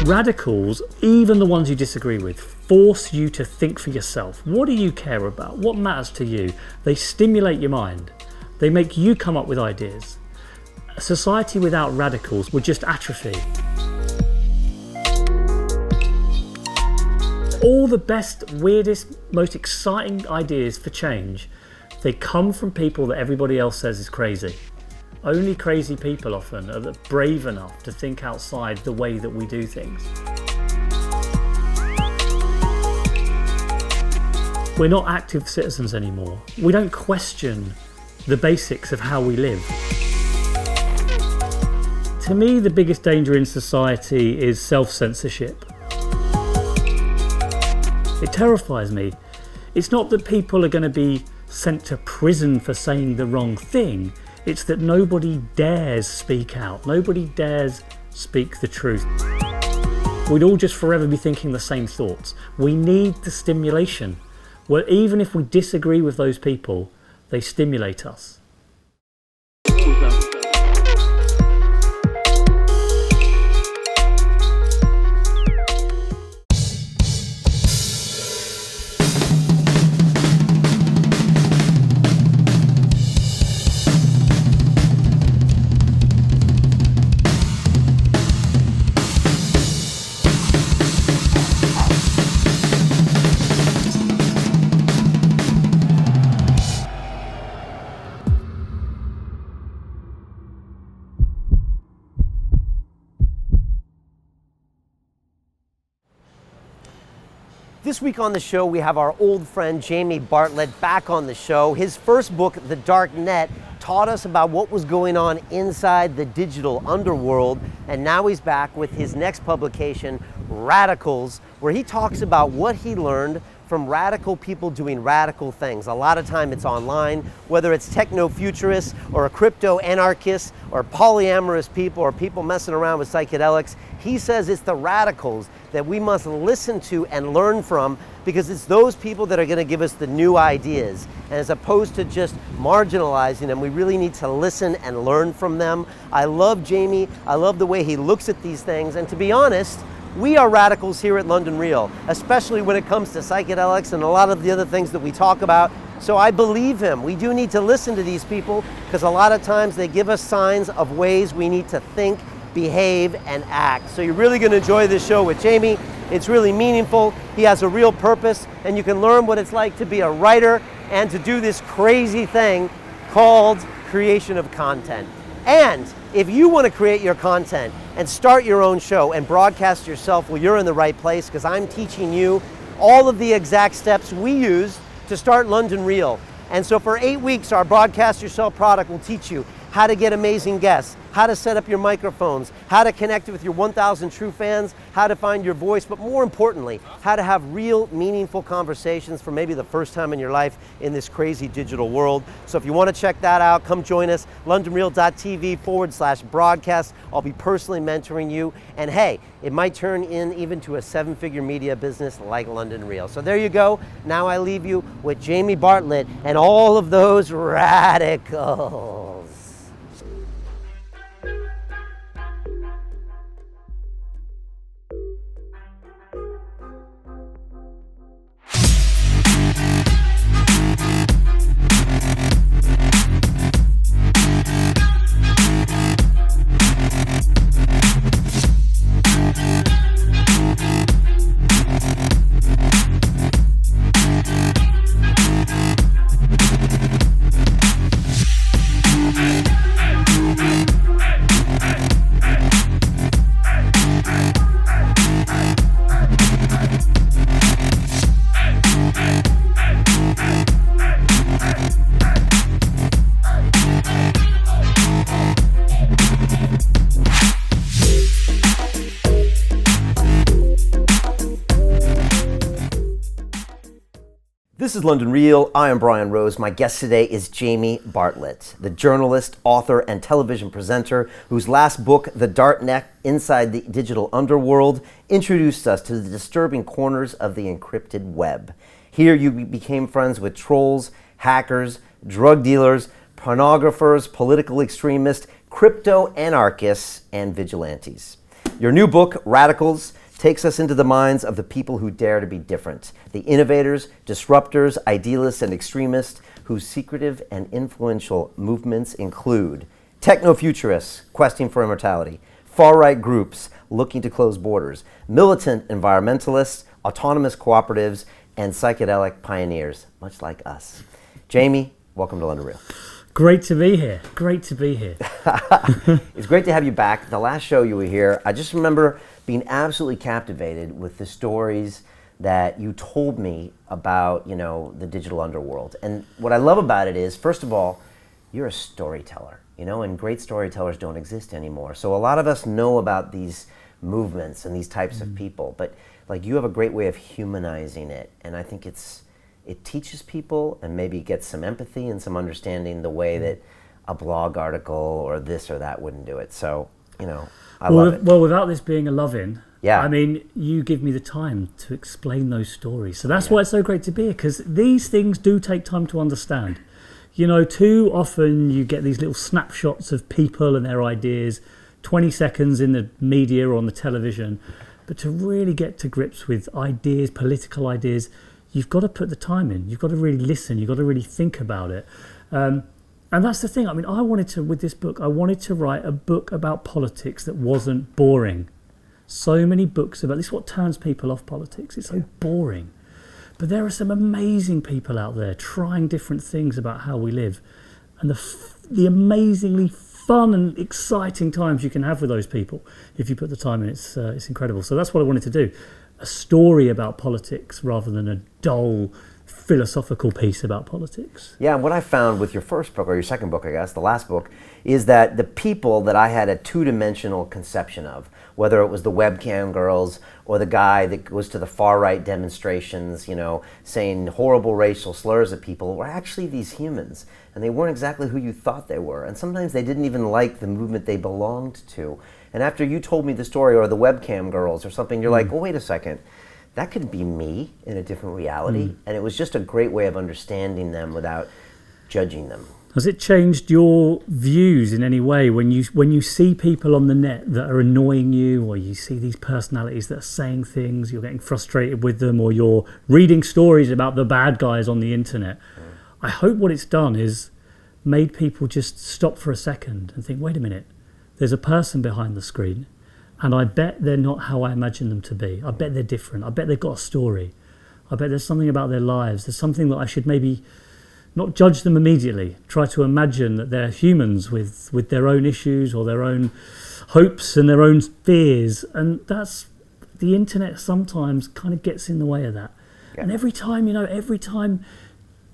Radicals, even the ones you disagree with, force you to think for yourself. What do you care about? What matters to you? They stimulate your mind. They make you come up with ideas. A society without radicals would just atrophy. All the best, weirdest, most exciting ideas for change, they come from people that everybody else says is crazy. Only crazy people often are brave enough to think outside the way that we do things. We're not active citizens anymore. We don't question the basics of how we live. To me, the biggest danger in society is self-censorship. It terrifies me. It's not that people are going to be sent to prison for saying the wrong thing. It's that nobody dares speak out. Nobody dares speak the truth. We'd all just forever be thinking the same thoughts. We need the stimulation. Well, even if we disagree with those people, they stimulate us. This week on the show, we have our old friend Jamie Bartlett back on the show. His first book, The Dark Net, taught us about what was going on inside the digital underworld, and now he's back with his next publication, Radicals, where he talks about what he learned from radical people doing radical things. A lot of time it's online, whether it's techno-futurists or crypto-anarchists or polyamorous people or people messing around with psychedelics. He says it's the radicals that we must listen to and learn from, because it's those people that are going to give us the new ideas. And as opposed to just marginalizing them, we really need to listen and learn from them. I love Jamie. I love the way he looks at these things. And to be honest, we are radicals here at London Real, especially when it comes to psychedelics and a lot of the other things that we talk about. So I believe him. We do need to listen to these people, because a lot of times they give us signs of ways we need to think, behave, and act. So you're really going to enjoy this show with Jamie. It's really meaningful. He has a real purpose, and you can learn what it's like to be a writer and to do this crazy thing called creation of content. And if you want to create your content and start your own show and broadcast yourself, well, you're in the right place, because I'm teaching you all of the exact steps we use to start London Real. And so for 8 weeks, our Broadcast Yourself product will teach you how to get amazing guests, how to set up your microphones, how to connect with your 1,000 true fans, how to find your voice, but more importantly, how to have real, meaningful conversations for maybe the first time in your life in this crazy digital world. So if you want to check that out, come join us, londonreal.tv/broadcast. I'll be personally mentoring you. And hey, it might turn in even to a 7-figure media business like London Real. So there you go. Now I leave you with Jamie Bartlett and all of those radicals. This is London Real. I am Brian Rose. My guest today is Jamie Bartlett, the journalist, author, and television presenter whose last book, The Dark Net, Inside the Digital Underworld, introduced us to the disturbing corners of the encrypted web. Here you became friends with trolls, hackers, drug dealers, pornographers, political extremists, crypto-anarchists and vigilantes. Your new book, Radicals, takes us into the minds of the people who dare to be different, the innovators, disruptors, idealists, and extremists whose secretive and influential movements include techno-futurists questing for immortality, far-right groups looking to close borders, militant environmentalists, autonomous cooperatives, and psychedelic pioneers, much like us. Jamie, welcome to London Real. Great to be here. Great to be here. It's great to have you back. The last show you were here, I just remember being absolutely captivated with the stories that you told me about, the digital underworld. And what I love about it is, first of all, you're a storyteller, and great storytellers don't exist anymore. So a lot of us know about these movements and these types of people, but you have a great way of humanizing it. And I think it teaches people and maybe gets some empathy and some understanding the way that a blog article or this or that wouldn't do it. So, I love it. Well, without this being a love-in, yeah. I mean, you give me the time to explain those stories. So that's why it's so great to be here, because these things do take time to understand. Too often you get these little snapshots of people and their ideas, 20 seconds in the media or on the television. But to really get to grips with ideas, political ideas, you've got to put the time in. You've got to really listen. You've got to really think about it. And that's the thing. I mean, with this book, I wanted to write a book about politics that wasn't boring. So many books about this is what turns people off politics. It's so boring. But there are some amazing people out there trying different things about how we live. And the amazingly fun and exciting times you can have with those people if you put the time in, it's incredible. So that's what I wanted to do. A story about politics rather than a dull philosophical piece about politics. Yeah, and what I found with your first book, or your second book, I guess, the last book, is that the people that I had a two-dimensional conception of, whether it was the webcam girls or the guy that goes to the far-right demonstrations, saying horrible racial slurs at people, were actually these humans. And they weren't exactly who you thought they were. And sometimes they didn't even like the movement they belonged to. And after you told me the story, or the webcam girls or something, you're like, oh, wait a second. That could be me in a different reality. And it was just a great way of understanding them without judging them. Has it changed your views in any way when you see people on the net that are annoying you, or you see these personalities that are saying things, you're getting frustrated with them, or you're reading stories about the bad guys on the internet? I hope what it's done is made people just stop for a second and think, wait a minute, there's a person behind the screen, and I bet they're not how I imagine them to be. I bet they're different. I bet they've got a story. I bet there's something about their lives. There's something that I should maybe not judge them immediately. Try to imagine that they're humans with their own issues or their own hopes and their own fears. And that's, the internet sometimes kind of gets in the way of that. Yeah. And every time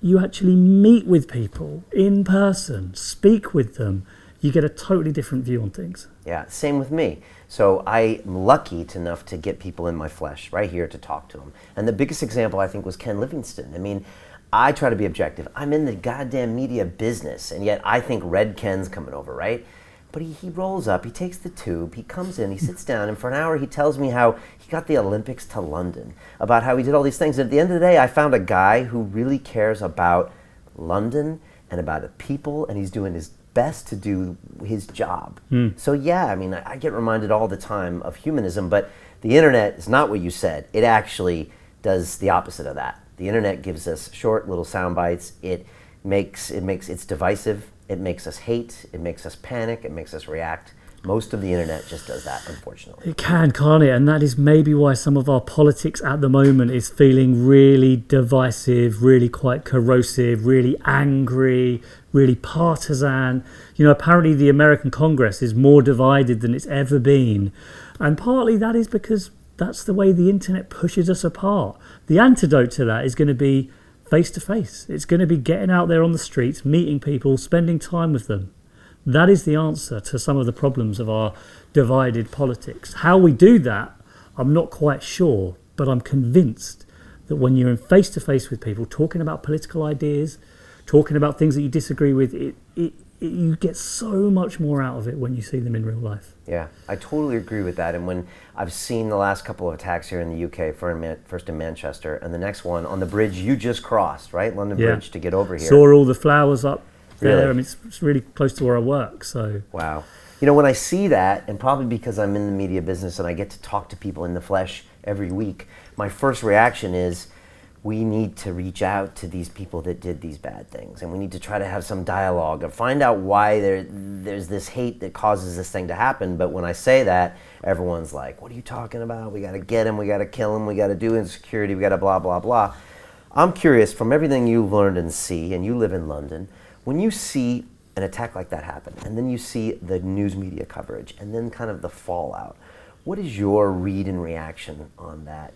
you actually meet with people in person, speak with them, you get a totally different view on things. Yeah, same with me. So I'm lucky enough to get people in my flesh right here to talk to them. And the biggest example, I think, was Ken Livingston. I mean, I try to be objective. I'm in the goddamn media business, and yet I think Red Ken's coming over, right? But he rolls up, he takes the tube, he comes in, he sits down, and for an hour he tells me how he got the Olympics to London, about how he did all these things. And at the end of the day, I found a guy who really cares about London and about the people, and he's doing his best to do his job. So yeah, I mean, I get reminded all the time of humanism, but the internet is not what you said. It actually does the opposite of that. The internet gives us short little sound bites. It's divisive. It makes us hate. It makes us panic. It makes us react. Most of the internet just does that, unfortunately. It can, can't it? And that is maybe why some of our politics at the moment is feeling really divisive, really quite corrosive, really angry, really partisan. Apparently the American Congress is more divided than it's ever been. And partly that is because that's the way the internet pushes us apart. The antidote to that is going to be face-to-face. It's going to be getting out there on the streets, meeting people, spending time with them. That is the answer to some of the problems of our divided politics. How we do that, I'm not quite sure, but I'm convinced that when you're in face-to-face with people, talking about political ideas, talking about things that you disagree with, you get so much more out of it when you see them in real life. Yeah, I totally agree with that. And when I've seen the last couple of attacks here in the UK, first in Manchester, and the next one on the bridge you just crossed, right? London Bridge, to get over here. Saw all the flowers up. there. Really? I mean, it's really close to where I work. So Wow. You know, when I see that, and probably because I'm in the media business and I get to talk to people in the flesh every week, my first reaction is we need to reach out to these people that did these bad things, and we need to try to have some dialogue or find out why there's this hate that causes this thing to happen. But when I say that, everyone's like, what are you talking about? We got to get him, we got to kill him, we got to do insecurity, we got to blah, blah, blah. I'm curious, from everything you've learned and see, and you live in London, when you see an attack like that happen, and then you see the news media coverage, and then kind of the fallout, what is your read and reaction on that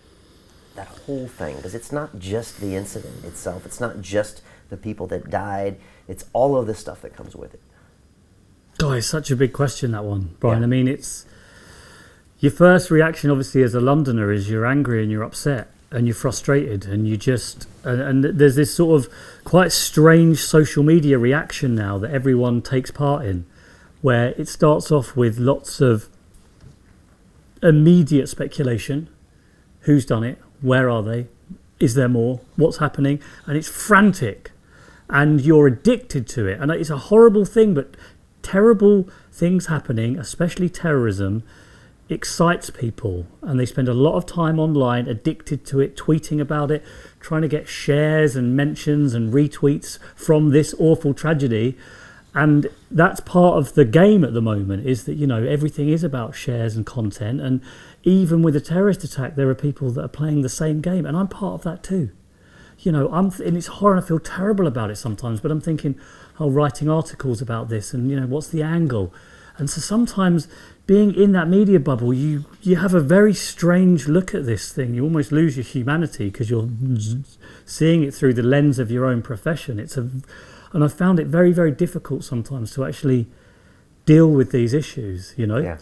whole thing? Because it's not just the incident itself, it's not just the people that died, it's all of the stuff that comes with it. God, it's such a big question, that one, Brian. Yeah. I mean, it's your first reaction, obviously, as a Londoner, is you're angry and you're upset and you're frustrated, and you just and there's this sort of quite strange social media reaction now that everyone takes part in, where it starts off with lots of immediate speculation: who's done it, where are they, is there more, what's happening, and it's frantic, and you're addicted to it, and it's a horrible thing. But terrible things happening, especially terrorism, excites people, and they spend a lot of time online addicted to it, tweeting about it, trying to get shares and mentions and retweets from this awful tragedy. And that's part of the game at the moment, is that, you know, everything is about shares and content. And even with a terrorist attack, there are people that are playing the same game, and I'm part of that too. You know, and it's horror, and I feel terrible about it sometimes, but I'm thinking, writing articles about this, and, you know, what's the angle? And so sometimes being in that media bubble, you have a very strange look at this thing. You almost lose your humanity because you're seeing it through the lens of your own profession. And I found it very, very difficult sometimes to actually deal with these issues, you know? Yeah.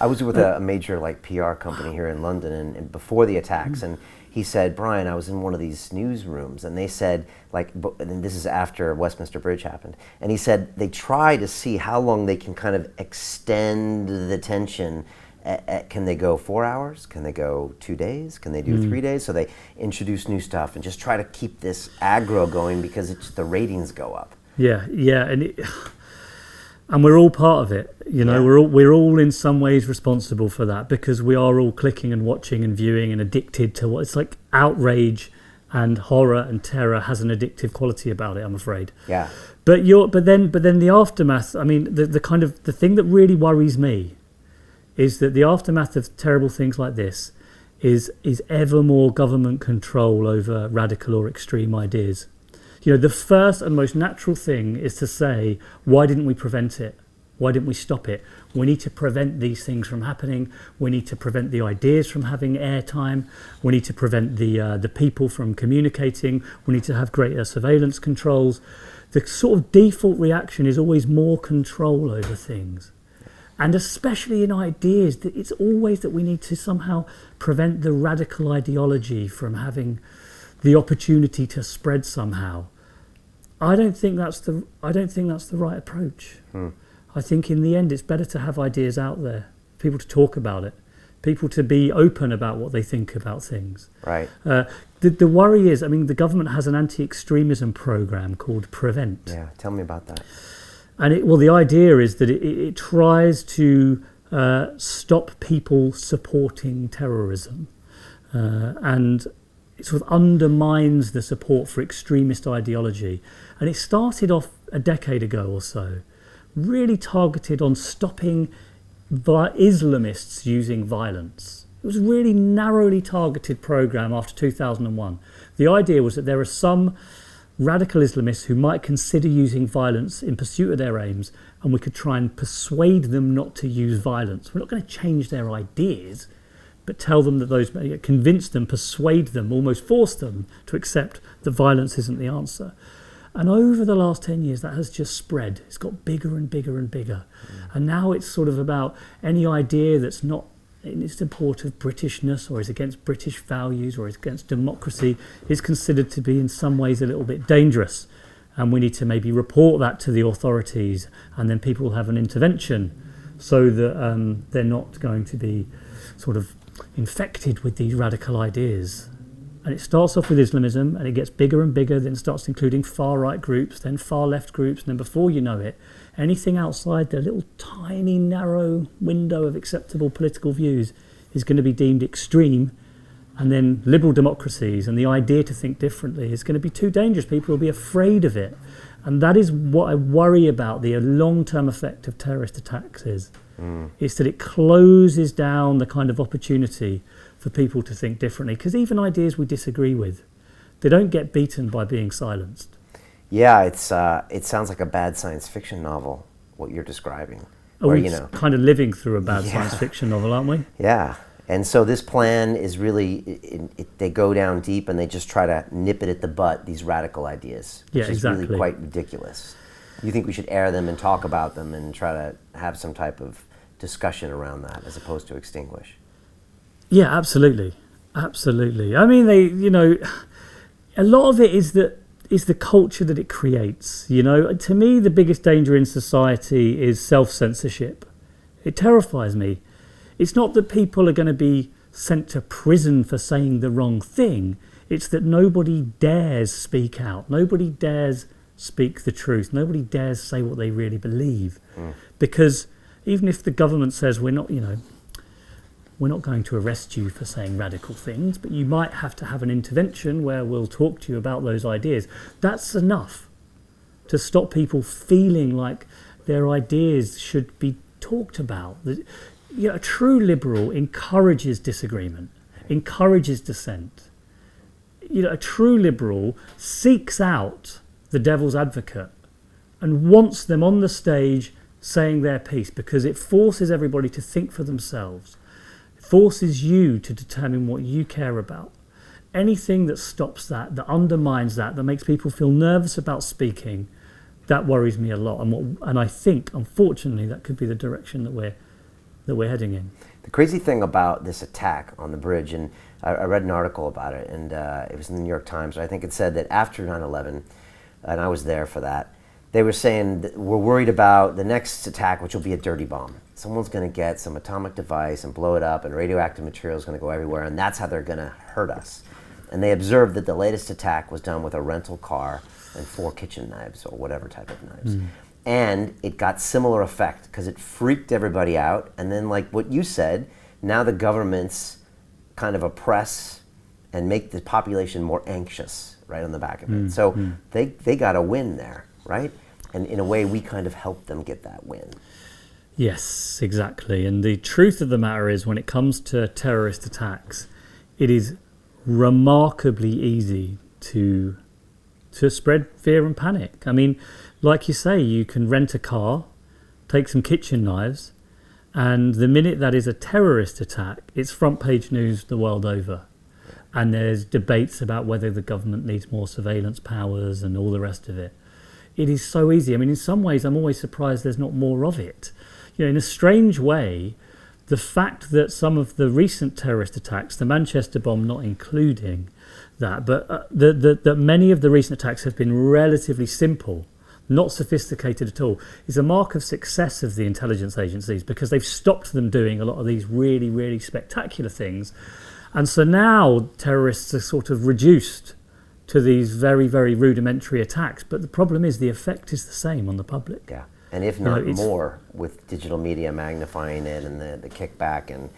I was with a major PR company here in London, and before the attacks, and he said, Brian, I was in one of these newsrooms, and they said, and this is after Westminster Bridge happened, and he said they try to see how long they can kind of extend the tension. Can they go 4 hours? Can they go 2 days? Can they do 3 days? So they introduce new stuff and just try to keep this aggro going because the ratings go up. Yeah, and we're all part of it, you know. Yeah. We're all in some ways responsible for that, because we are all clicking and watching and viewing and addicted to what it's like. Outrage and horror and terror has an addictive quality about it, I'm afraid. Yeah. But then the aftermath. I mean, the thing that really worries me is that the aftermath of terrible things like this is ever more government control over radical or extreme ideas. You know, the first and most natural thing is to say, why didn't we prevent it? Why didn't we stop it? We need to prevent these things from happening. We need to prevent the ideas from having airtime. We need to prevent the people from communicating. We need to have greater surveillance controls. The sort of default reaction is always more control over things. And especially in ideas, it's always that we need to somehow prevent the radical ideology from having the opportunity to spread somehow. I don't think that's the right approach. I think in the end it's better to have ideas out there, people to talk about it, people to be open about what they think about things. Right. The worry is, I mean, the government has an anti-extremism program called Prevent. Yeah, tell me about that. And the idea is that it tries to stop people supporting terrorism, and it sort of undermines the support for extremist ideology. And it started off a decade ago or so, really targeted on stopping Islamists using violence. It was a really narrowly targeted program after 2001. The idea was that there are some radical Islamists who might consider using violence in pursuit of their aims, and we could try and persuade them not to use violence. We're not going to change their ideas, but tell them that convince them, persuade them, almost force them to accept that violence isn't the answer. And over the last 10 years, that has just spread. It's got bigger and bigger and bigger. And now it's sort of about any idea that's not in support of Britishness, or is against British values, or is against democracy, is considered to be in some ways a little bit dangerous. And we need to maybe report that to the authorities, and then people will have an intervention so that they're not going to be sort of infected with these radical ideas. And it starts off with Islamism, and it gets bigger and bigger, then starts including far-right groups, then far-left groups, and then before you know it, anything outside the little tiny narrow window of acceptable political views is going to be deemed extreme. And then liberal democracies and the idea to think differently is going to be too dangerous. People will be afraid of it. And that is what I worry about the long-term effect of terrorist attacks is that it closes down the kind of opportunity for people to think differently. Because even ideas we disagree with, they don't get beaten by being silenced. Yeah, it sounds like a bad science fiction novel, what you're describing. We're kind of living through a bad science fiction novel, aren't we? Yeah. And so this plan is really, they go down deep and they just try to nip it at the butt, these radical ideas, which is really quite ridiculous. You think we should air them and talk about them and try to have some type of discussion around that as opposed to extinguish? Yeah, absolutely. Absolutely. I mean, a lot of it is the culture that it creates. To me, the biggest danger in society is self-censorship. It terrifies me. It's not that people are going to be sent to prison for saying the wrong thing. It's that nobody dares speak out. Nobody dares speak the truth. Nobody dares say what they really believe. Because even if the government says we're not going to arrest you for saying radical things, but you might have to have an intervention where we'll talk to you about those ideas, that's enough to stop people feeling like their ideas should be talked about. A true liberal encourages disagreement, encourages dissent. A true liberal seeks out the devil's advocate and wants them on the stage saying their piece because it forces everybody to think for themselves. It forces you to determine what you care about. Anything that stops that undermines that makes people feel nervous about speaking, that worries me a lot. And I think, unfortunately, that could be the direction that we're heading in. The crazy thing about this attack on the bridge, and I read an article about it, and it was in the New York Times, and I think it said that after 9/11, and I was there for that, they were saying that we're worried about the next attack, which will be a dirty bomb. Someone's going to get some atomic device and blow it up, and radioactive material is going to go everywhere, and that's how they're going to hurt us. And they observed that the latest attack was done with a rental car and 4 kitchen knives, or whatever type of knives. And it got similar effect because it freaked everybody out. And then, like what you said, now the governments kind of oppress and make the population more anxious right on the back of it. So they got a win there, right? And in a way, we kind of helped them get that win. Yes, exactly. And the truth of the matter is, when it comes to terrorist attacks, it is remarkably easy to spread fear and panic. I mean, like you say, you can rent a car, take some kitchen knives, and the minute that is a terrorist attack, it's front page news the world over. And there's debates about whether the government needs more surveillance powers and all the rest of it. It is so easy. I mean, in some ways, I'm always surprised there's not more of it. In a strange way, the fact that some of the recent terrorist attacks, the Manchester bomb not including that, but that many of the recent attacks have been relatively simple, not sophisticated at all, is a mark of success of the intelligence agencies because they've stopped them doing a lot of these really, really spectacular things. And so now terrorists are sort of reduced to these very, very rudimentary attacks. But the problem is the effect is the same on the public. Yeah, and if not more, with digital media magnifying it and the kickback, and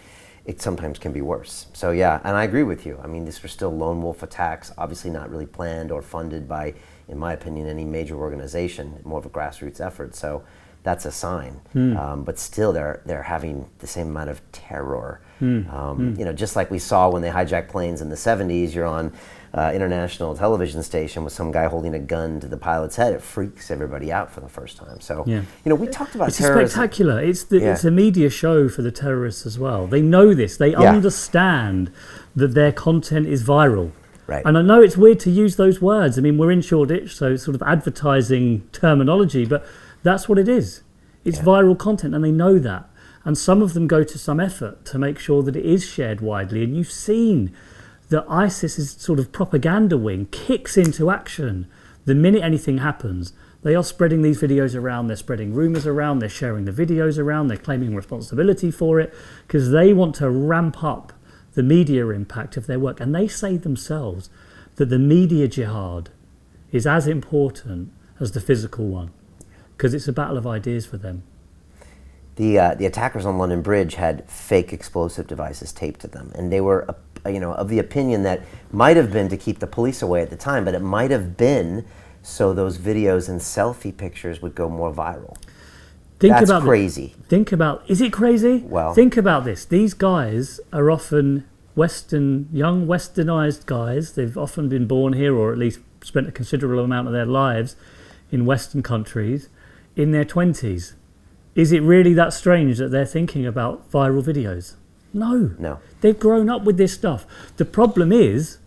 it sometimes can be worse. So yeah, and I agree with you. I mean, these were still lone wolf attacks, obviously not really planned or funded by, in my opinion, any major organization, more of a grassroots effort. So that's a sign. But still, they're having the same amount of terror. Just like we saw when they hijacked planes in the 70s, you're on international television station with some guy holding a gun to the pilot's head. It freaks everybody out for the first time. So, we talked about terrorism. It's spectacular. It's a media show for the terrorists as well. They know this. They understand that their content is viral. Right. And I know it's weird to use those words. I mean, we're in Shoreditch, so it's sort of advertising terminology, but that's what it is. It's viral content, and they know that. And some of them go to some effort to make sure that it is shared widely. And you've seen that ISIS's sort of propaganda wing kicks into action the minute anything happens. They are spreading these videos around, they're spreading rumours around, they're sharing the videos around, they're claiming responsibility for it, because they want to ramp up the media impact of their work. And they say themselves that the media jihad is as important as the physical one, because it's a battle of ideas for them. The attackers on London Bridge had fake explosive devices taped to them, and they were, of the opinion that might have been to keep the police away at the time, but it might have been so those videos and selfie pictures would go more viral. That's crazy. Is it crazy? Well, think about this. These guys are often young Westernized guys. They've often been born here, or at least spent a considerable amount of their lives in Western countries, in their 20s. Is it really that strange that they're thinking about viral videos? No. They've grown up with this stuff. The problem is,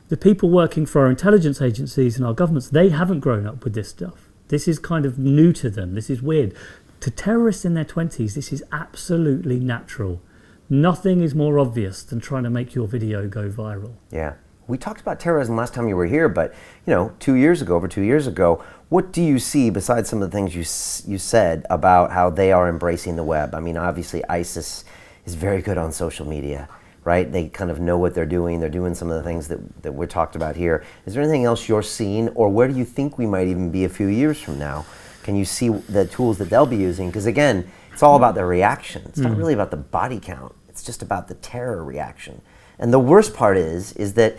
the people working for our intelligence agencies and our governments, they haven't grown up with this stuff. This is kind of new to them. This is weird. To terrorists in their 20s, this is absolutely natural. Nothing is more obvious than trying to make your video go viral. Yeah. We talked about terrorism last time you were here, but over 2 years ago, what do you see besides some of the things you said about how they are embracing the web? I mean, obviously ISIS is very good on social media, right? They kind of know what they're doing. They're doing some of the things that we're talked about here. Is there anything else you're seeing, or where do you think we might even be a few years from now? Can you see the tools that they'll be using? Because again, it's all about the reaction. It's not really about the body count. It's just about the terror reaction. And the worst part is that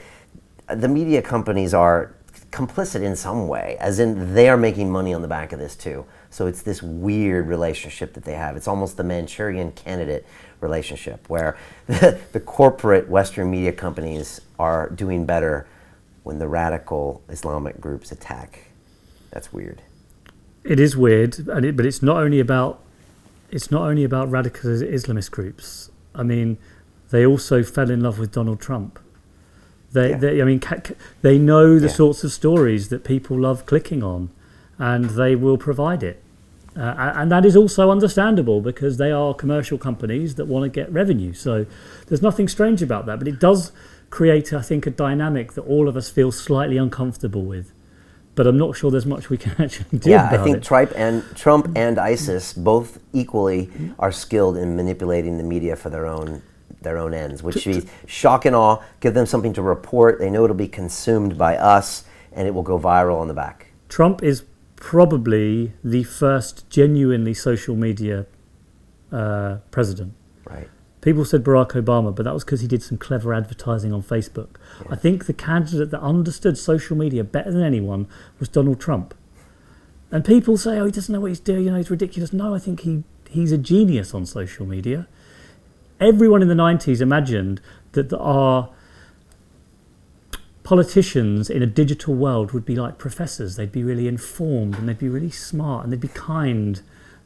the media companies are complicit in some way, as in they are making money on the back of this too. So it's this weird relationship that they have. It's almost the Manchurian candidate relationship, where the corporate Western media companies are doing better when the radical Islamic groups attack. That's weird. It is weird, but it's not only about radical Islamist groups. I mean, they also fell in love with Donald Trump. They know the sorts of stories that people love clicking on, and they will provide it. And that is also understandable, because they are commercial companies that want to get revenue. So there's nothing strange about that, but it does create, I think, a dynamic that all of us feel slightly uncomfortable with. But I'm not sure there's much we can actually do about it. Yeah, I think Trump and ISIS both equally are skilled in manipulating the media for their own ends, which means shock and awe, give them something to report. They know it'll be consumed by us, and it will go viral on the back. Trump is probably the first genuinely social media president. Right. People said Barack Obama, but that was because he did some clever advertising on Facebook. Yeah. I think the candidate that understood social media better than anyone was Donald Trump. And people say, he doesn't know what he's doing, he's ridiculous. No, I think he's a genius on social media. Everyone in the 90s imagined that our politicians in a digital world would be like professors. They'd be really informed, and they'd be really smart, and they'd be kind,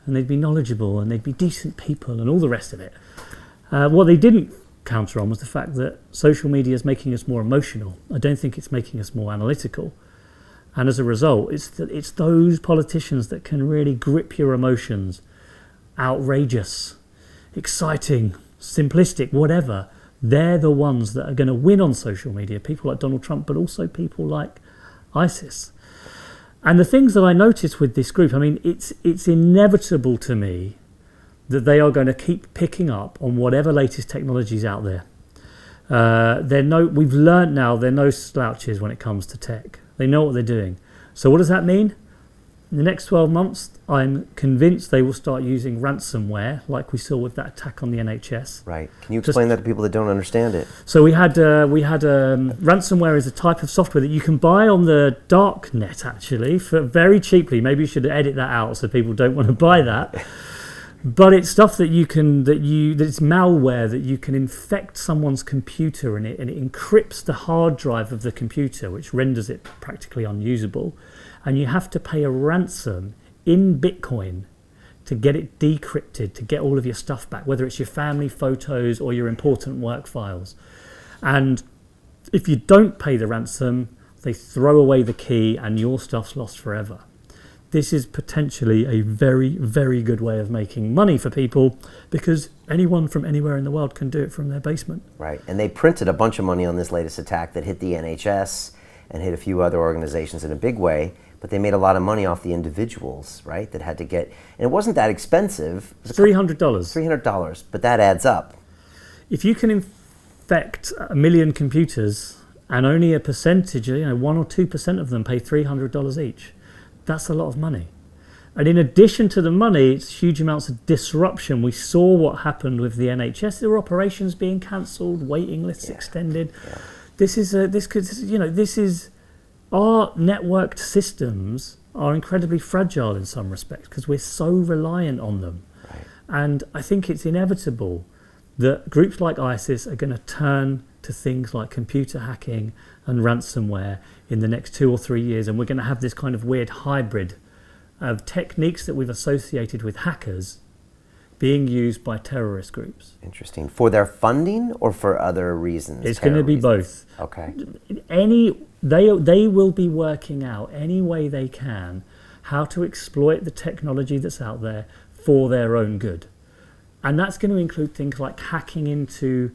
and they'd be knowledgeable, and they'd be decent people, and all the rest of it. What they didn't counter on was the fact that social media is making us more emotional. I don't think it's making us more analytical. And as a result, it's those politicians that can really grip your emotions. Outrageous, exciting, simplistic, whatever. They're the ones that are going to win on social media. People like Donald Trump, but also people like ISIS. And the things that I noticed with this group, I mean, it's inevitable to me that they are going to keep picking up on whatever latest technology is out there. We've learned now they're no slouches when it comes to tech. They know what they're doing. So what does that mean? In the next 12 months, I'm convinced they will start using ransomware, like we saw with that attack on the NHS. Right. Can you explain that to people that don't understand it? So we had ransomware is a type of software that you can buy on the dark net, actually, for very cheaply. Maybe you should edit that out so people don't want to buy that. But it's stuff that it's malware that you can infect someone's computer, and it encrypts the hard drive of the computer, which renders it practically unusable. And you have to pay a ransom in Bitcoin to get it decrypted, to get all of your stuff back, whether it's your family photos or your important work files. And if you don't pay the ransom, they throw away the key and your stuff's lost forever. This is potentially a very, very good way of making money for people, because anyone from anywhere in the world can do it from their basement. Right, and they printed a bunch of money on this latest attack that hit the NHS and hit a few other organizations in a big way, but they made a lot of money off the individuals, right, that had to get, and it wasn't that expensive. It was $300. $300, but that adds up. If you can infect 1 million computers and only a percentage, 1 or 2% of them pay $300 each. That's a lot of money. And in addition to the money, it's huge amounts of disruption. We saw what happened with the NHS. There were operations being cancelled, waiting lists extended. Yeah. This is our networked systems are incredibly fragile in some respects because we're so reliant on them. Right. And I think it's inevitable that groups like ISIS are going to turn to things like computer hacking and ransomware in the next 2 or 3 years, and we're going to have this kind of weird hybrid of techniques that we've associated with hackers being used by terrorist groups. Interesting. For their funding or for other reasons? It's going to be both. Okay. They will be working out any way they can how to exploit the technology that's out there for their own good. And that's going to include things like hacking into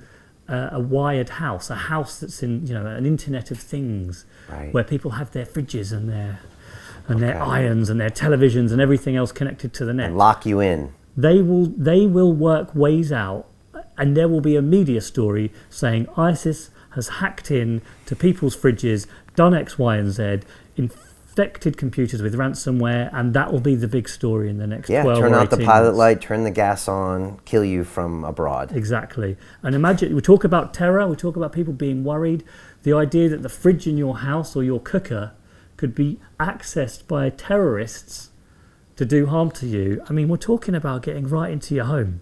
a wired house, a house that's in an Internet of Things, right, where people have their fridges and their irons and their televisions and everything else connected to the net. And lock you in. They will work ways out, and there will be a media story saying ISIS has hacked in to people's fridges, done X, Y, and Z, infected computers with ransomware, and that will be the big story in the next 12 or 18 turn out the pilot months. light, turn the gas on, kill you from abroad. Exactly. And imagine, we talk about terror, we talk about people being worried. The idea that the fridge in your house or your cooker could be accessed by terrorists to do harm to you. I mean, we're talking about getting right into your home.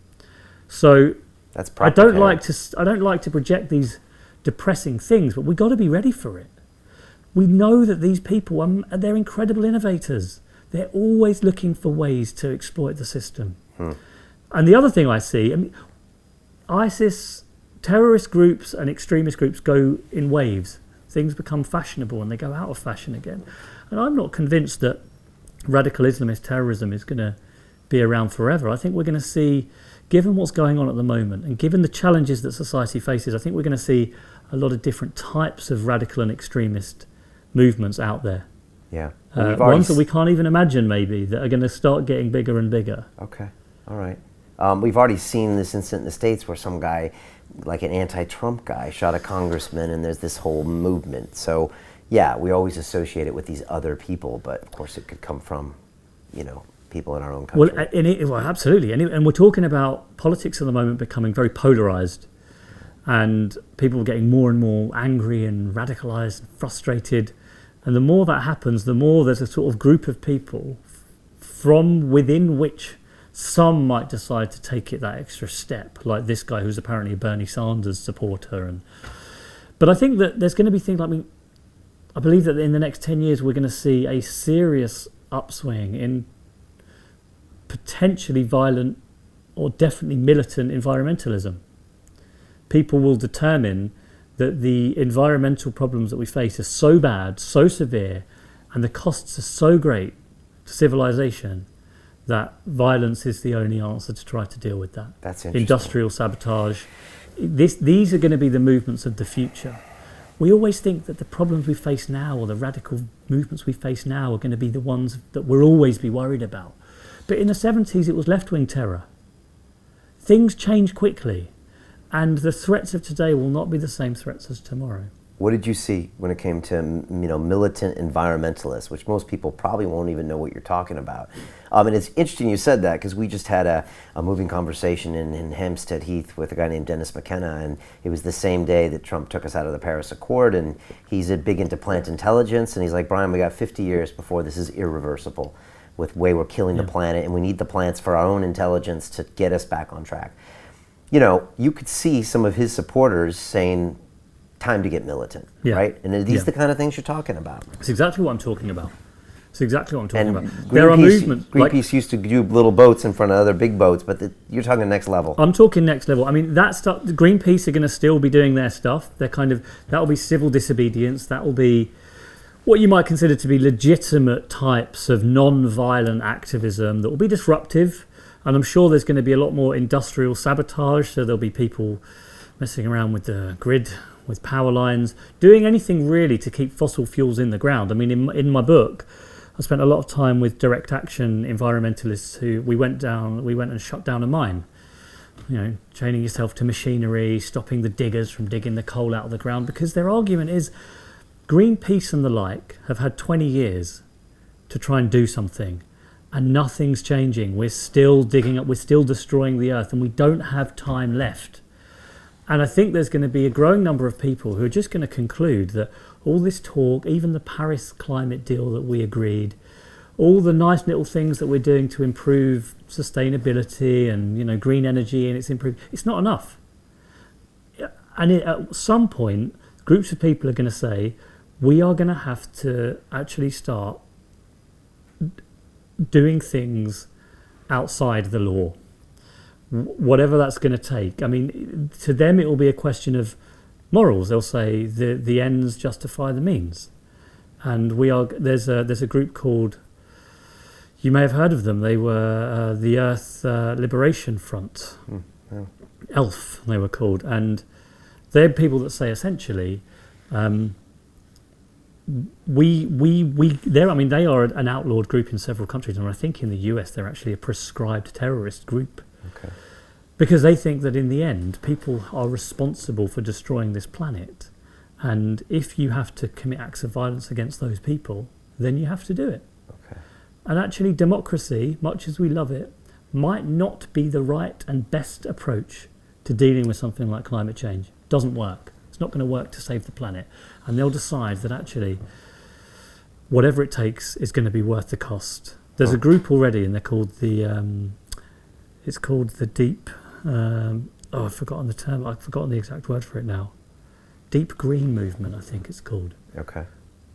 So that's I don't like to project these depressing things, but we've got to be ready for it. We know that these people they're incredible innovators. They're always looking for ways to exploit the system. And the other thing I see, ISIS, terrorist groups and extremist groups go in waves. Things become fashionable and they go out of fashion again. And I'm not convinced that radical Islamist terrorism is going to be around forever. I think we're going to see, given what's going on at the moment and given the challenges that society faces, I think we're going to see a lot of different types of radical and extremist movements out there. Yeah. Ones that we can't even imagine, maybe, that are going to start getting bigger and bigger. Okay. All right. We've already seen this incident in the States where some guy, like an anti-Trump guy, shot a congressman, and there's this whole movement. So, yeah, we always associate it with these other people, but of course it could come from, people in our own country. Well, absolutely. And we're talking about politics at the moment becoming very polarized, and people getting more and more angry and radicalized and frustrated. And the more that happens, the more there's a sort of group of people from within which some might decide to take it that extra step, like this guy who's apparently a Bernie Sanders supporter. But I think that there's going to be things like, I believe that in the next 10 years we're going to see a serious upswing in potentially violent or definitely militant environmentalism. People will determine that the environmental problems that we face are so bad, so severe, and the costs are so great to civilization that violence is the only answer to try to deal with that. That's interesting. Industrial sabotage. These are going to be the movements of the future. We always think that the problems we face now, or the radical movements we face now, are going to be the ones that we'll always be worried about. But in the 70s, it was left-wing terror. Things change quickly, and the threats of today will not be the same threats as tomorrow. What did you see when it came to militant environmentalists, which most people probably won't even know what you're talking about? And it's interesting you said that, because we just had a moving conversation in Hampstead Heath with a guy named Dennis McKenna, and it was the same day that Trump took us out of the Paris Accord, and he's big into plant intelligence, and he's like, Brian, we got 50 years before this is irreversible with the way we're killing the planet, and we need the plants for our own intelligence to get us back on track. You could see some of his supporters saying, time to get militant, right? And are these the kind of things you're talking about? It's exactly what I'm talking about. About. There are movements. Greenpeace used to do little boats in front of other big boats, but you're talking next level. I'm talking next level. I mean, that stuff. Greenpeace are going to still be doing their stuff. That'll be civil disobedience. That will be what you might consider to be legitimate types of non-violent activism that will be disruptive. And I'm sure there's going to be a lot more industrial sabotage. So there'll be people messing around with the grid, with power lines, doing anything really to keep fossil fuels in the ground. I mean, in my book, I spent a lot of time with direct action environmentalists who we went and shut down a mine. chaining yourself to machinery, stopping the diggers from digging the coal out of the ground, because their argument is Greenpeace and the like have had 20 years to try and do something, and nothing's changing. We're still digging up, we're still destroying the earth, and we don't have time left. And I think there's going to be a growing number of people who are just going to conclude that all this talk, even the Paris climate deal that we agreed, all the nice little things that we're doing to improve sustainability and green energy, and it's not enough. And at some point, groups of people are going to say, we are going to have to actually start doing things outside the law, whatever that's going to take. I mean, to them it will be a question of morals. They'll say the ends justify the means, and there's a group called, you may have heard of them, they were the Earth Liberation Front, ELF they were called, and they're people that say essentially they are an outlawed group in several countries, and I think in the US they're actually a prescribed terrorist group. Okay. Because they think that in the end people are responsible for destroying this planet, and if you have to commit acts of violence against those people, then you have to do it. Okay. And actually democracy, much as we love it, might not be the right and best approach to dealing with something like climate change. It doesn't work. It's not going to work to save the planet. And they'll decide that actually whatever it takes is going to be worth the cost. There's a group already, and they're called it's called the Deep, I've forgotten the term, I've forgotten the exact word for it now. Deep Green Movement, I think it's called. Okay.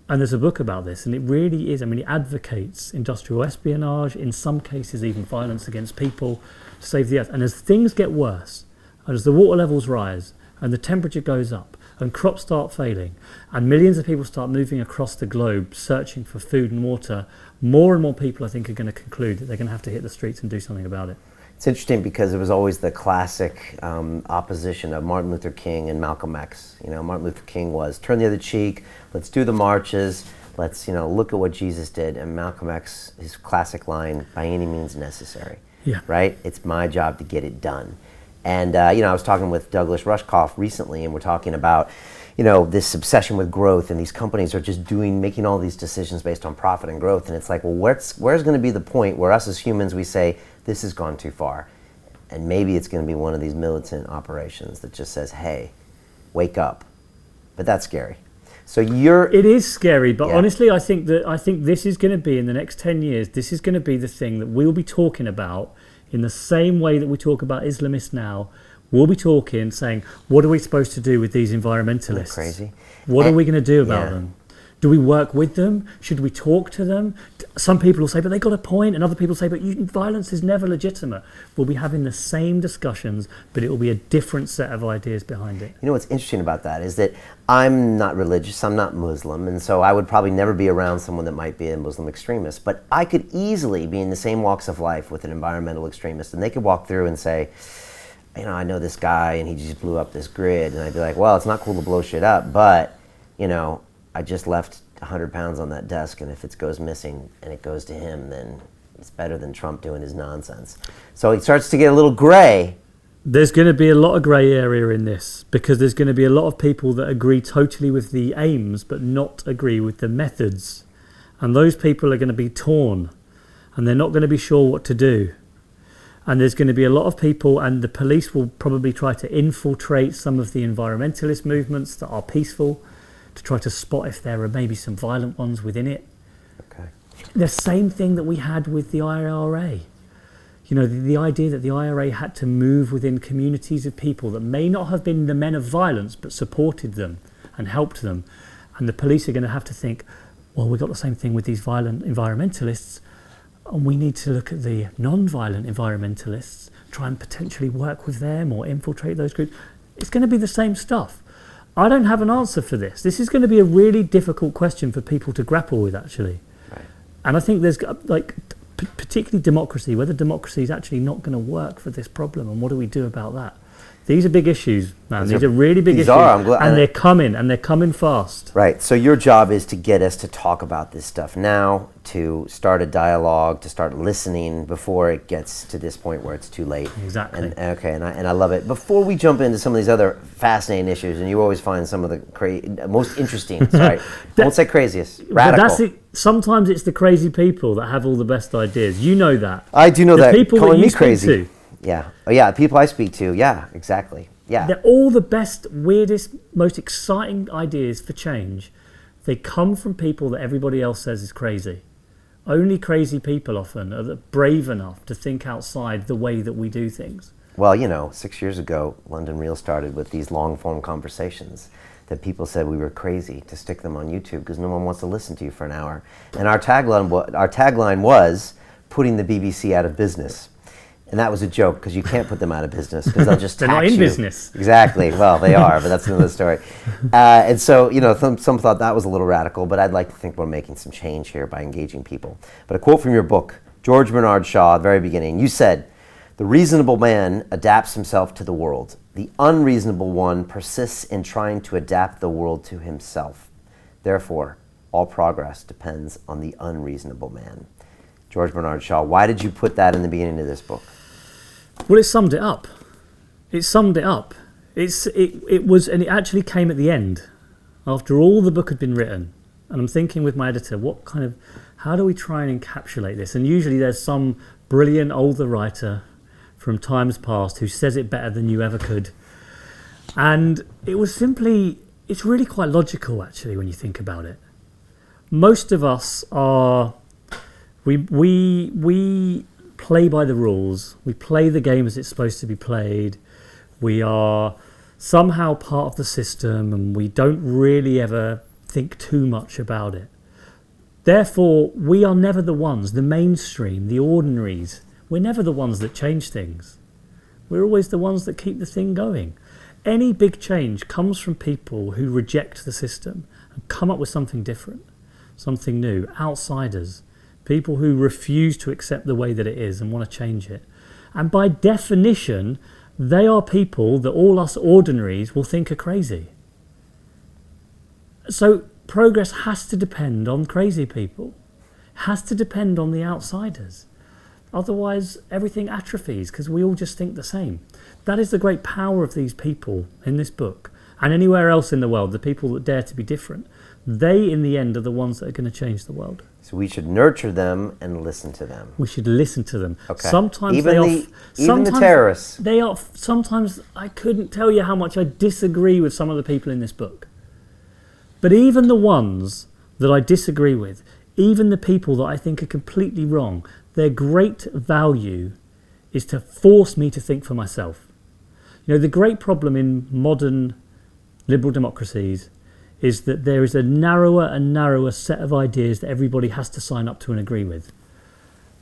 And there's a book about this, and it really is, it advocates industrial espionage, in some cases even violence against people, to save the earth. And as things get worse, and as the water levels rise, and the temperature goes up, and crops start failing, and millions of people start moving across the globe searching for food and water, more and more people, I think, are going to conclude that they're going to have to hit the streets and do something about it. It's interesting because it was always the classic opposition of Martin Luther King and Malcolm X. Martin Luther King was turn the other cheek, let's do the marches, let's look at what Jesus did. And Malcolm X, his classic line, by any means necessary. Yeah. Right? It's my job to get it done. And I was talking with Douglas Rushkoff recently, and we're talking about this obsession with growth, and these companies are just making all these decisions based on profit and growth. And it's like, well, where's going to be the point where us as humans, we say, this has gone too far? And maybe it's going to be one of these militant operations that just says, hey, wake up. But that's scary. So it is scary, but honestly, I think this is going to be, in the next 10 years, this is going to be the thing that we'll be talking about in the same way that we talk about Islamists now. We'll be talking, saying, what are we supposed to do with these environmentalists? Crazy. What are we going to do about them? Do we work with them? Should we talk to them? Some people will say, but they got a point, and other people say, but violence is never legitimate. We'll be having the same discussions, but it will be a different set of ideas behind it. What's interesting about that is that I'm not religious, I'm not Muslim, and so I would probably never be around someone that might be a Muslim extremist, but I could easily be in the same walks of life with an environmental extremist, and they could walk through and say, I know this guy and he just blew up this grid, and I'd be like, well, it's not cool to blow shit up, but I just left 100 pounds on that desk, and if it goes missing and it goes to him, then it's better than Trump doing his nonsense. So it starts to get a little gray. There's going to be a lot of grey area in this, because there's going to be a lot of people that agree totally with the aims but not agree with the methods. And those people are going to be torn, and they're not going to be sure what to do. And there's going to be a lot of people, and the police will probably try to infiltrate some of the environmentalist movements that are peaceful, to try to spot if there are maybe some violent ones within it. Okay. The same thing that we had with the IRA. The idea that the IRA had to move within communities of people that may not have been the men of violence, but supported them and helped them. And the police are going to have to think, well, we've got the same thing with these violent environmentalists, and we need to look at the non-violent environmentalists, try and potentially work with them or infiltrate those groups. It's going to be the same stuff. I don't have an answer for this. This is going to be a really difficult question for people to grapple with, actually. Right. And I think there's, particularly democracy, whether democracy is actually not going to work for this problem, and what do we do about that? These are big issues, man. These are really big issues. And they're coming fast. Right. So your job is to get us to talk about this stuff now, to start a dialogue, to start listening before it gets to this point where it's too late. Exactly. And I love it. Before we jump into some of these other fascinating issues, and you always find some of the most interesting, sorry, I won't say craziest, radical. Sometimes it's the crazy people that have all the best ideas. You know that. I do know that. People calling that me crazy. To, yeah. Oh, yeah. People I speak to. Yeah. Exactly. Yeah. They're all the best, weirdest, most exciting ideas for change. They come from people that everybody else says is crazy. Only crazy people often are brave enough to think outside the way that we do things. Well, 6 years ago, London Real started with these long-form conversations that people said we were crazy to stick them on YouTube because no one wants to listen to you for an hour. And our tagline was putting the BBC out of business. And that was a joke because you can't put them out of business because they'll just tax They're not in you. business. Exactly. Well, they are, but that's another story. And so, some thought that was a little radical, but I'd like to think we're making some change here by engaging people. But a quote from your book, George Bernard Shaw, at the very beginning, you said, "The reasonable man adapts himself to the world. The unreasonable one persists in trying to adapt the world to himself. Therefore, all progress depends on the unreasonable man." George Bernard Shaw, why did you put that in the beginning of this book? Well, it summed it up. It actually came at the end, after all the book had been written. And I'm thinking with my editor, how do we try and encapsulate this? And usually there's some brilliant older writer from times past who says it better than you ever could. And it's really quite logical actually when you think about it. Most of us are, we play by the rules. We play the game as it's supposed to be played. We are somehow part of the system and we don't really ever think too much about it. Therefore, we are never the ones, the mainstream, the ordinaries. We're never the ones that change things. We're always the ones that keep the thing going. Any big change comes from people who reject the system and come up with something different, something new, outsiders. People who refuse to accept the way that it is and want to change it. And by definition, they are people that all us ordinaries will think are crazy. So progress has to depend on crazy people. Has to depend on the outsiders. Otherwise, everything atrophies because we all just think the same. That is the great power of these people in this book. And anywhere else in the world, the people that dare to be different. They, in the end, are the ones that are going to change the world. So we should nurture them and listen to them. We should listen to them. Okay. Sometimes even the terrorists. Sometimes I couldn't tell you how much I disagree with some of the people in this book. But even the ones that I disagree with, even the people that I think are completely wrong, their great value is to force me to think for myself. The great problem in modern liberal democracies is that there is a narrower and narrower set of ideas that everybody has to sign up to and agree with.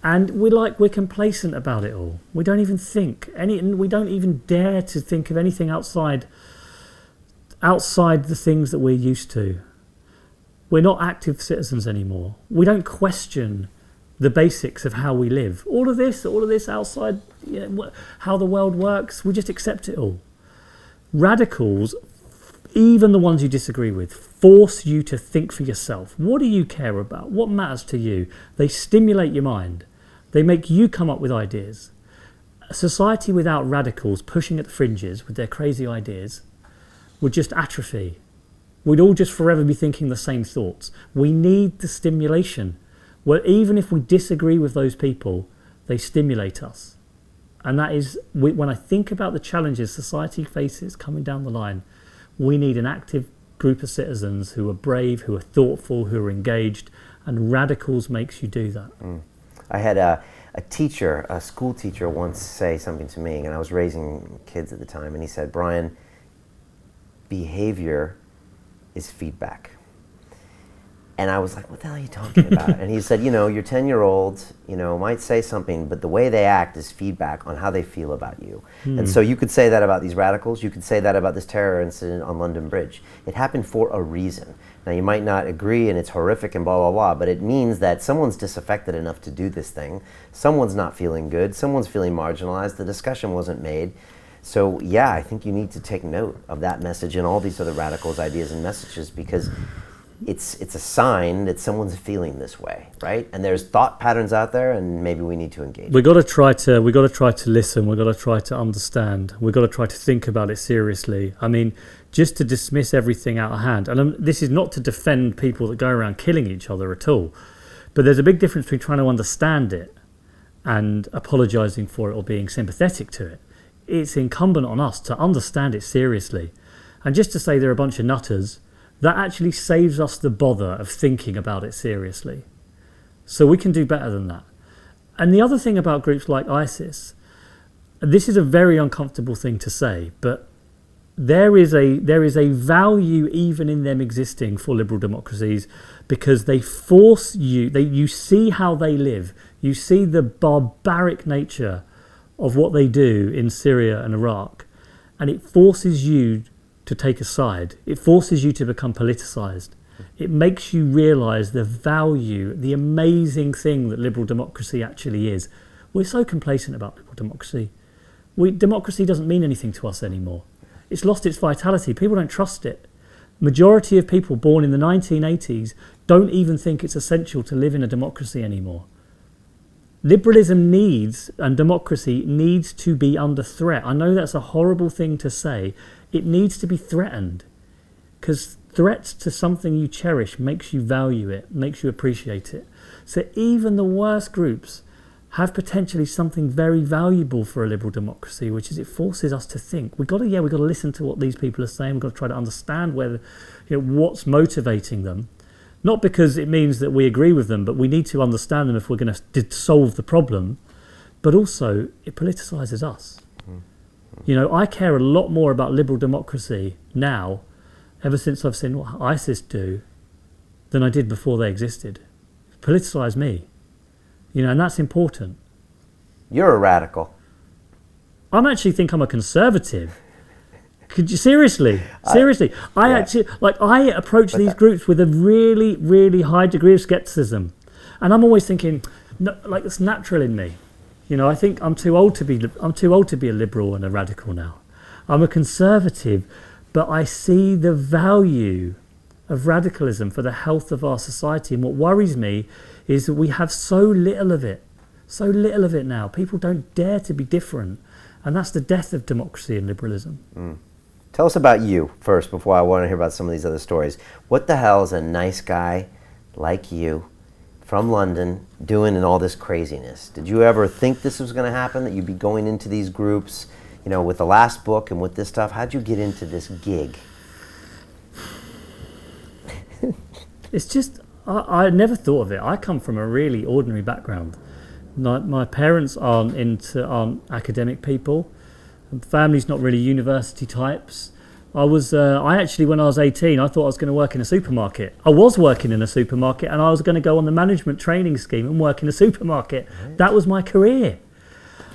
And we're complacent about it all. We don't even think we don't even dare to think of anything outside the things that we're used to. We're not active citizens anymore. We don't question the basics of how we live. All of this outside, how the world works, we just accept it all. Radicals, even the ones you disagree with, force you to think for yourself. What do you care about? What matters to you? They stimulate your mind. They make you come up with ideas. A society without radicals pushing at the fringes with their crazy ideas would just atrophy. We'd all just forever be thinking the same thoughts. We need the stimulation. Well, even if we disagree with those people, they stimulate us. And that is, when I think about the challenges society faces coming down the line, we need an active group of citizens who are brave, who are thoughtful, who are engaged, and radicals makes you do that. I had a school teacher once say something to me, and I was raising kids at the time, and he said, "Brian, behavior is feedback." And I was like, what the hell are you talking about? And he said, your 10-year-old, might say something, but the way they act is feedback on how they feel about you. And so you could say that about these radicals. You could say that about this terror incident on London Bridge. It happened for a reason. Now, you might not agree, and it's horrific and blah, blah, blah, but it means that someone's disaffected enough to do this thing. Someone's not feeling good. Someone's feeling marginalized. The discussion wasn't made. So yeah, I think you need to take note of that message and all these other radicals' ideas and messages, because it's a sign that someone's feeling this way, right? And there's thought patterns out there, and maybe we need to engage. We got to try to listen. We got to try to understand. We got to try to think about it seriously. I mean, just to dismiss everything out of hand. And this is not to defend people that go around killing each other at all. But there's a big difference between trying to understand it and apologising for it or being sympathetic to it. It's incumbent on us to understand it seriously. And just to say they're a bunch of nutters, that actually saves us the bother of thinking about it seriously. So we can do better than that. And the other thing about groups like ISIS, this is a very uncomfortable thing to say, but there is a value even in them existing for liberal democracies, because they force you see how they live, you see the barbaric nature of what they do in Syria and Iraq, and it forces you to take a side. It forces you to become politicized. It makes you realize the value, the amazing thing that liberal democracy actually is. We're so complacent about liberal democracy. Democracy doesn't mean anything to us anymore. It's lost its vitality. People don't trust it. Majority of people born in the 1980s don't even think it's essential to live in a democracy anymore. Liberalism needs, and democracy needs to be under threat. I know that's a horrible thing to say. It needs to be threatened, because threats to something you cherish makes you value it, makes you appreciate it. So even the worst groups have potentially something very valuable for a liberal democracy, which is it forces us to think. We've got to listen to what these people are saying. We've got to try to understand what's motivating them. Not because it means that we agree with them, but we need to understand them if we're going to solve the problem. But also, it politicizes us. I care a lot more about liberal democracy now, ever since I've seen what ISIS do, than I did before they existed. Politicise me. And that's important. You're a radical. I actually think I'm a conservative. Could you seriously? I approach these groups with a really, really high degree of skepticism, and I'm always thinking, no, like, it's natural in me. I think I'm too old to be a liberal and a radical now. I'm a conservative, but I see the value of radicalism for the health of our society. And what worries me is that we have so little of it now. People don't dare to be different, and that's the death of democracy and liberalism. Tell us about you first before I want to hear about some of these other stories. What the hell is a nice guy like you from London doing in all this craziness? Did you ever think this was going to happen, that you'd be going into these groups, with the last book and with this stuff? How'd you get into this gig? It's just, I never thought of it. I come from a really ordinary background. My parents aren't academic people. Family's not really university types. I actually, when I was 18, I thought I was going to work in a supermarket. I was working in a supermarket, and I was going to go on the management training scheme and work in a supermarket. Right. That was my career.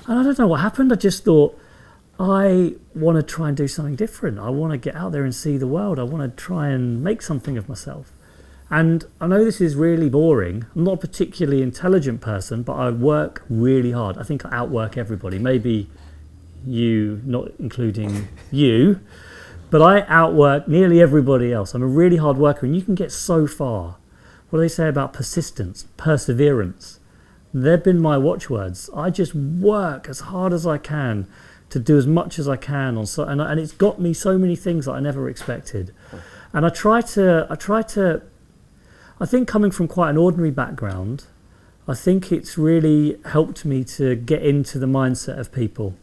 And I don't know what happened. I just thought, I want to try and do something different. I want to get out there and see the world. I want to try and make something of myself. And I know this is really boring. I'm not a particularly intelligent person, but I work really hard. I think I outwork everybody. Maybe you, not including you, but I outwork nearly everybody else. I'm a really hard worker, and you can get so far. What do they say about persistence, perseverance? They've been my watchwords. I just work as hard as I can to do as much as I can and it's got me so many things that I never expected. And I think coming from quite an ordinary background, I think it's really helped me to get into the mindset of people.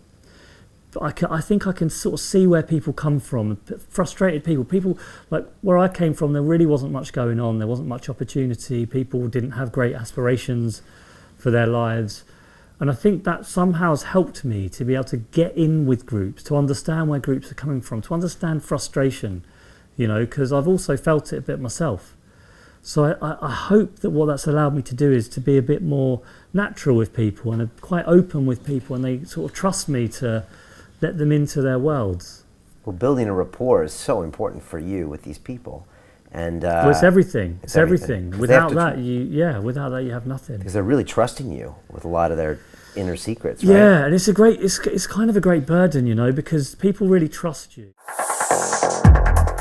I think I can sort of see where people come from, frustrated people like where I came from, there really wasn't much going on, there wasn't much opportunity, people didn't have great aspirations for their lives. And I think that somehow has helped me to be able to get in with groups, to understand where groups are coming from, to understand frustration, because I've also felt it a bit myself. So I hope that what that's allowed me to do is to be a bit more natural with people and quite open with people, and they sort of trust me to let them into their worlds. Well, building a rapport is so important for you with these people. And well, it's everything. It's everything. Without that, you have nothing. Because they're really trusting you with a lot of their inner secrets, right? Yeah, and it's kind of a great burden, you know, because people really trust you.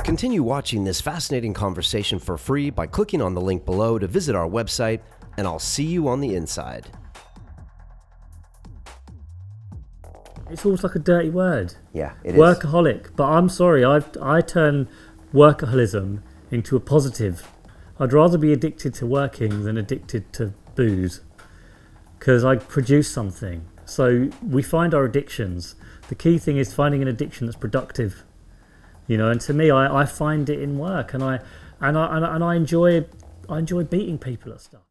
Continue watching this fascinating conversation for free by clicking on the link below to visit our website, and I'll see you on the inside. It's almost like a dirty word. Yeah, it is. Workaholic. But I'm sorry, I turn workaholism into a positive. I'd rather be addicted to working than addicted to booze, because I produce something. So we find our addictions. The key thing is finding an addiction that's productive. You know, and to me, I find it in work, and I enjoy beating people at stuff.